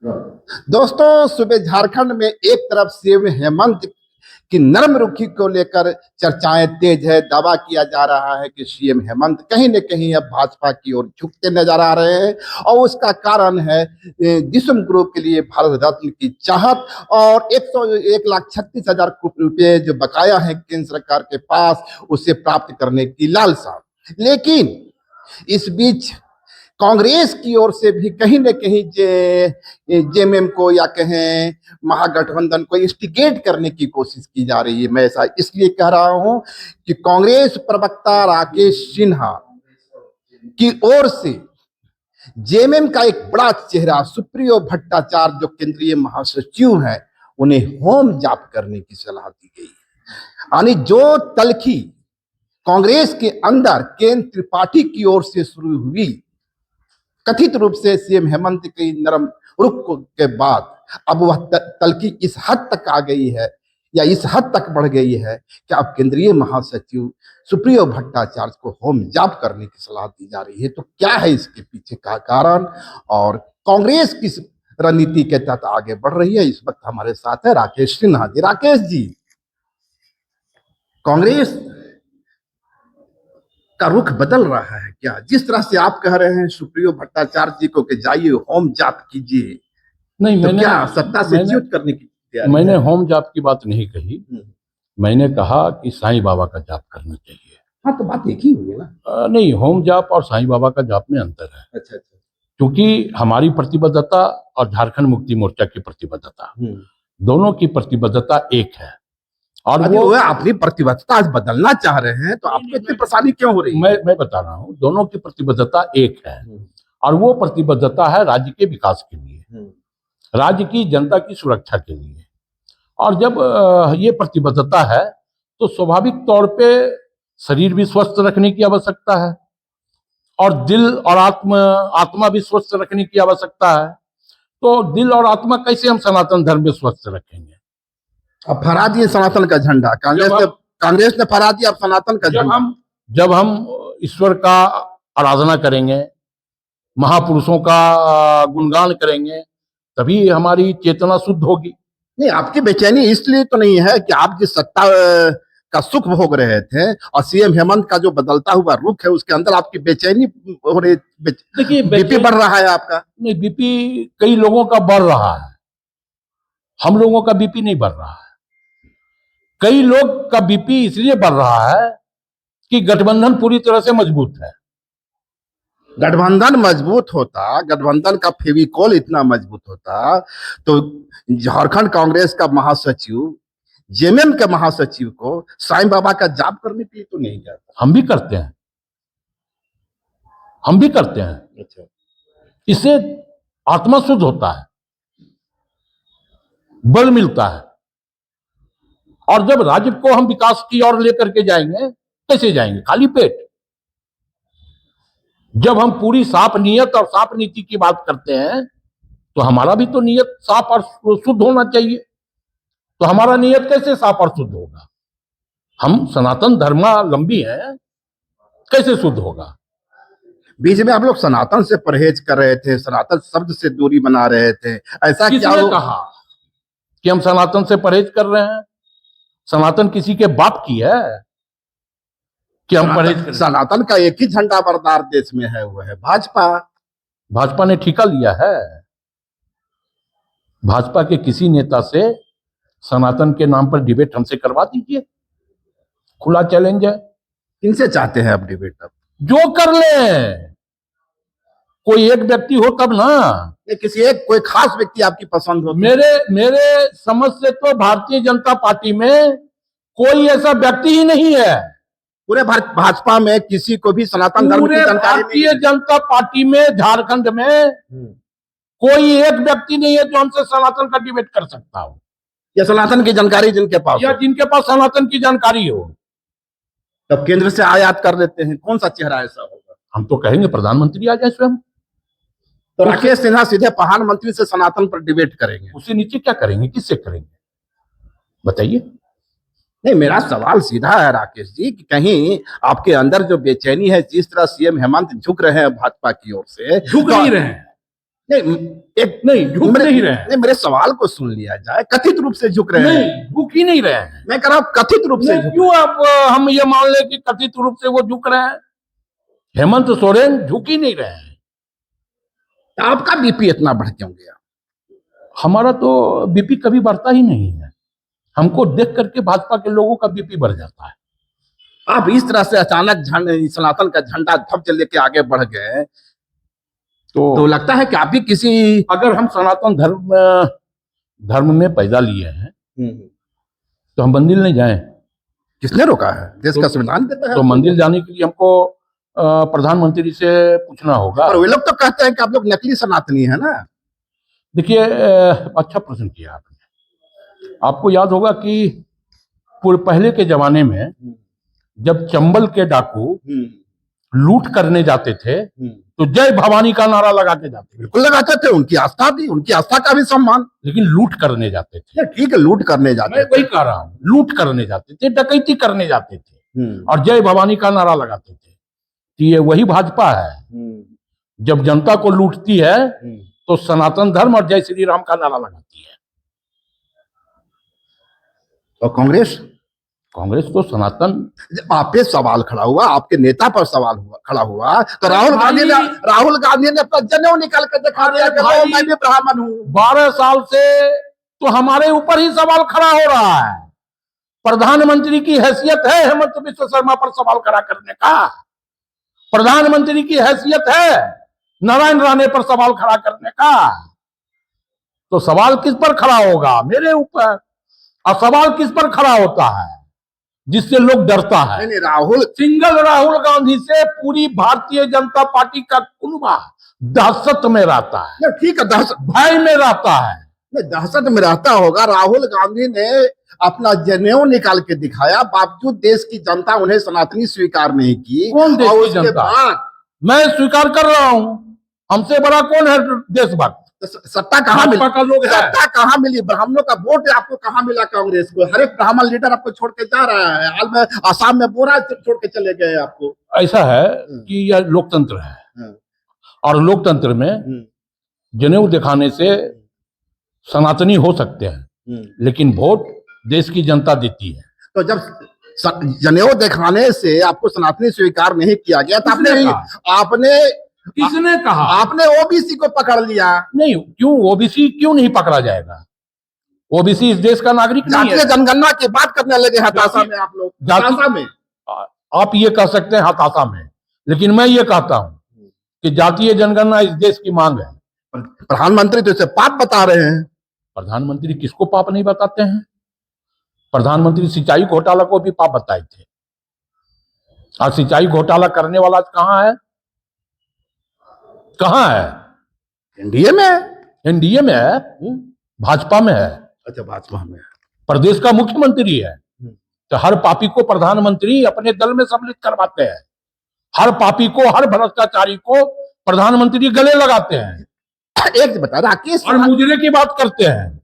दोस्तों, सुबह झारखंड में एक तरफ सीएम हेमंत की नरम रुखी को लेकर चर्चाएं तेज है। दावा किया जा रहा है कि सीएम हेमंत कहीं न कहीं अब भाजपा की ओर झुकते नजर आ रहे हैं और उसका कारण है जिस्म ग्रुप के लिए भारत रत्न की चाहत और 1,36,000 रुपए जो बकाया है केंद्र सरकार के पास उसे प्राप्त करने की लालसा। लेकिन इस बीच कांग्रेस की ओर से भी कहीं न कहीं जेएमएम को या कहें महागठबंधन को इंस्टिगेट करने की कोशिश की जा रही है। मैं ऐसा इसलिए कह रहा हूं कि कांग्रेस प्रवक्ता राकेश सिन्हा की ओर से जेएमएम का एक बड़ा चेहरा सुप्रियो भट्टाचार्य जो केंद्रीय महासचिव हैं उन्हें होम जाप करने की सलाह दी गई है। यानी जो तलखी कांग्रेस के अंदर केंद्र त्रिपाठी की ओर से शुरू हुई कथित रूप से सीएम हेमंत की नरम रुख के बाद अब वह तलखी इस हद तक आ गई है या इस हद तक बढ़ गई है कि अब केंद्रीय महासचिव सुप्रियो भट्टाचार्य को होम जाप करने की सलाह दी जा रही है। तो क्या है इसके पीछे का कारण और कांग्रेस किस रणनीति के तहत आगे बढ़ रही है? इस वक्त हमारे साथ है राकेश सिन्हा जी। राकेश जी, कांग्रेस का रुख बदल रहा है क्या? जिस तरह से आप कह रहे हैं सुप्रियो भट्टाचार्य जी को कि जाइए होम जाप कीजिए, नहीं, तो क्या सत्ता से च्युत करने की तैयारी? मैंने होम जाप की बात नहीं कही। मैंने कहा कि साईं बाबा का जाप करना चाहिए। हाँ, तो बात एक ही हुई ना। नहीं, होम जाप और साईं बाबा का जाप में अंतर है। अच्छा। क्योंकि हमारी प्रतिबद्धता और झारखंड मुक्ति मोर्चा की प्रतिबद्धता, दोनों की प्रतिबद्धता एक है। और वो अपनी प्रतिबद्धता आज बदलना चाह रहे हैं तो आपको इतनी परेशानी क्यों हो रही है? मैं बता रहा हूँ, दोनों की प्रतिबद्धता एक है और वो प्रतिबद्धता है राज्य के विकास के लिए, राज्य की जनता की सुरक्षा के लिए। और जब ये प्रतिबद्धता है तो स्वाभाविक तौर पे शरीर भी स्वस्थ रखने की आवश्यकता है और दिल और आत्मा भी स्वस्थ रखने की आवश्यकता है। तो दिल और आत्मा कैसे हम सनातन धर्म में स्वस्थ रखेंगे? अब फहरा दिए सनातन का झंडा, कांग्रेस ने फहरा दिया अब सनातन का झंडा। जब हम ईश्वर का आराधना करेंगे, महापुरुषों का गुणगान करेंगे, तभी हमारी चेतना शुद्ध होगी। नहीं, आपकी बेचैनी इसलिए तो नहीं है कि आप जिस सत्ता का सुख भोग रहे थे और सीएम हेमंत का जो बदलता हुआ रुख है उसके अंदर आपकी बेचैनी हो रही? देखिए, बीपी बढ़ रहा है आपका? नहीं, बीपी कई लोगों का बढ़ रहा है, हम लोगों का बीपी नहीं बढ़ रहा है। कई लोग का बीपी इसलिए बढ़ रहा है कि गठबंधन पूरी तरह से मजबूत है। गठबंधन मजबूत होता, गठबंधन का फेविकॉल इतना मजबूत होता तो झारखंड कांग्रेस का महासचिव जेएमएम के महासचिव को साईं बाबा का जाप करने के लिए तो नहीं जाता। हम भी करते हैं, हम भी करते हैं। अच्छा, इससे आत्मा शुद्ध होता है, बल मिलता है। और जब राज्य को हम विकास की ओर लेकर के जाएंगे, कैसे जाएंगे? खाली पेट। जब हम पूरी साफ नियत और साफ नीति की बात करते हैं तो हमारा भी तो नियत साफ और शुद्ध होना चाहिए। तो हमारा नियत कैसे साफ और शुद्ध होगा? हम सनातन धर्मावलंबी हैं, कैसे शुद्ध होगा? बीच में आप लोग सनातन से परहेज कर रहे थे, सनातन शब्द से दूरी बना रहे थे, ऐसा क्या कहा कि हम सनातन से परहेज कर रहे हैं? सनातन किसी के बाप की है कि हम परहेज करें? सनातन का एक ही झंडा बरदार देश में है, वो है भाजपा। भाजपा ने ठेका लिया है। भाजपा के किसी नेता से सनातन के नाम पर डिबेट हमसे करवा दीजिए, खुला चैलेंज है। किनसे चाहते हैं आप डिबेट? अब जो कर ले, कोई एक व्यक्ति हो तब ना। किसी एक कोई खास व्यक्ति आपकी पसंद हो? मेरे समझ से तो भारतीय जनता पार्टी में कोई ऐसा व्यक्ति ही नहीं है। पूरे भाजपा में किसी को भी सनातन धर्म की जानकारी नहीं? भारतीय जनता पार्टी में झारखंड में कोई एक व्यक्ति नहीं है जो हमसे सनातन का डिबेट कर सकता हो या सनातन की जानकारी जिनके पास, या जिनके पास सनातन की जानकारी हो। तब केंद्र से आयात कर लेते हैं। कौन सा चेहरा ऐसा होगा? हम तो कहेंगे प्रधानमंत्री आ जाए स्वयं। तो राकेश सिन्हा सीधे प्रधानमंत्री से सनातन पर डिबेट करेंगे? उससे नीचे क्या करेंगे? किससे करेंगे बताइए? नहीं, मेरा सवाल सीधा है राकेश जी कि कहीं आपके अंदर जो बेचैनी है, जिस तरह सीएम हेमंत झुक रहे हैं भाजपा की ओर से, झुक नहीं रहे हैं। नहीं एक नहीं, झुक नहीं रहे हैं। नहीं, मेरे सवाल को सुन लिया जाए। कथित रूप से झुक रहे हैं। नहीं, झुक ही नहीं रहे हैं। मैं कह रहा हूं कथित रूप से झुक। क्यों आप हम ये मान ले कि कथित रूप से वो झुक रहे हैं? हेमंत सोरेन झुक ही नहीं रहे हैं। आपका बीपी इतना बढ़ क्यों गया? हमारा तो बीपी कभी बढ़ता ही नहीं है। हमको देख करके भाजपा के लोगों का बीपी बढ़ जाता है। आप इस तरह से अचानक सनातन का झंडा ध्वज लेके आगे बढ़ गए तो लगता है कि आप भी किसी, अगर हम सनातन धर्म में पैदा लिए हैं तो हम मंदिर नहीं जाएं? किसने रोका है? देश का संविधान देता है। तो मंदिर जाने के लिए हमको प्रधानमंत्री से पूछना होगा। और वे लोग तो कहते हैं कि आप लोग नकली सनातनी है ना। देखिए, अच्छा प्रश्न किया आपने। आपको याद होगा कि पहले के जमाने में जब चंबल के डाकू लूट करने जाते थे तो जय भवानी का नारा लगा के जाते थे। बिल्कुल लगाते थे, उनकी आस्था थी, उनकी आस्था का भी सम्मान। लेकिन लूट करने जाते थे। ठीक है, लूट करने जाते मैं वही कह रहा हूँ, लूट करने जाते थे, डकैती करने जाते थे और जय भवानी का नारा लगाते थे। तो ये वही भाजपा है। जब जनता को लूटती है तो सनातन धर्म और जय श्री राम का नारा लगाती है। और कांग्रेस तो सनातन। आप पे सवाल खड़ा हुआ, आपके नेता पर सवाल खड़ा हुआ तो राहुल गांधी ने अपना जनेऊ निकाल कर दिखा दिया कि मैं भी ब्राह्मण हूँ। 12 साल से तो हमारे ऊपर ही सवाल खड़ा हो रहा है। प्रधानमंत्री की हैसियत है हेमंत बिस्व शर्मा पर सवाल खड़ा करने का? प्रधानमंत्री की हैसियत है नारायण राणे पर सवाल खड़ा करने का? तो सवाल किस पर खड़ा होगा? मेरे ऊपर। और सवाल किस पर खड़ा होता है? जिससे लोग डरता है। नहीं, सिंगल राहुल गांधी से पूरी भारतीय जनता पार्टी का कुनबा दहशत में रहता है। ठीक है, भय में रहता है। दहशत में रहता होगा। राहुल गांधी ने अपना जनेऊ निकाल के दिखाया, बावजूद देश की जनता उन्हें सनातनी स्वीकार नहीं की। कौन देश की जनता? मैं स्वीकार कर रहा हूं। हमसे बड़ा कौन है देशभक्त? सत्ता कहाँ मिली? का लोग है। सत्ता कहाँ मिली? ब्राह्मणों का वोट आपको कहाँ मिला? कांग्रेस को हर एक ब्राह्मण लीडर आपको छोड़ के जा रहा है। हाल में आसाम में बोरा छोड़ के चले गए आपको। ऐसा है कि यह लोकतंत्र है और लोकतंत्र में जनेऊ दिखाने से सनातनी हो सकते हैं, लेकिन वोट देश की जनता देती है। तो जब जनेऊ दिखाने से आपको सनातनी स्वीकार नहीं किया गया तो आपने किसने कहा? आपने ओबीसी को पकड़ लिया। नहीं, क्यों ओबीसी क्यों नहीं पकड़ा जाएगा? ओबीसी इस देश का नागरिक नहीं है। जातीय जनगणना की बात करने लगे हताशा में आप लोग। हताशा में आप ये कह सकते हैं हताशा में, लेकिन मैं ये कहता हूं कि जातीय जनगणना इस देश की मांग है। प्रधानमंत्री तो इसे पाप बता रहे हैं। प्रधानमंत्री किसको पाप नहीं बताते हैं? प्रधानमंत्री सिंचाई घोटाला को भी पाप बताए थे। और सिंचाई घोटाला करने वाला कहां है? कहां है? एनडीए में है। एनडीए में है, भाजपा में है। अच्छा, भाजपा में है। प्रदेश का मुख्यमंत्री है। तो हर पापी को प्रधानमंत्री अपने दल में सम्मिलित करवाते हैं। हर पापी को, हर भ्रष्टाचारी को प्रधानमंत्री गले लगाते हैं। एक बता, राकेश और मुजरे की बात करते हैं।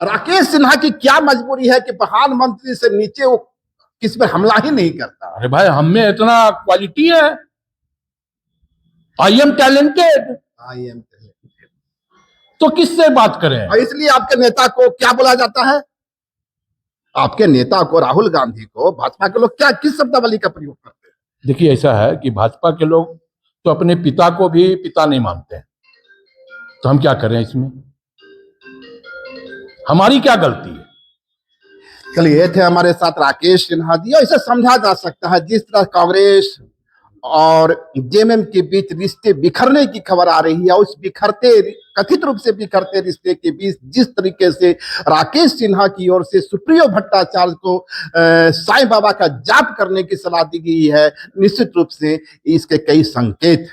राकेश सिन्हा की क्या मजबूरी है कि प्रधानमंत्री से नीचे वो किस पर हमला ही नहीं करता? अरे भाई, हम में इतना क्वालिटी है। I am talented. तो किससे बात करें? और इसलिए आपके नेता को क्या बोला जाता है? आपके नेता को, राहुल गांधी को, भाजपा के लोग क्या किस शब्दावली का प्रयोग करते हैं? देखिए, ऐसा है कि भाजपा के लोग तो अपने पिता को भी पिता नहीं मानते हैं। तो हम क्या करें इसमें? हमारी क्या गलती है? चलिए, ये थे हमारे साथ राकेश सिन्हा जी। इसे समझा जा सकता है जिस तरह कांग्रेस और जेएमएम के बीच रिश्ते बिखरने की खबर आ रही है, उस कथित रूप से बिखरते रिश्ते के बीच जिस तरीके से राकेश सिन्हा की ओर से सुप्रियो भट्टाचार्य को साईं बाबा का जाप करने की सलाह दी गई है, निश्चित रूप से इसके कई संकेत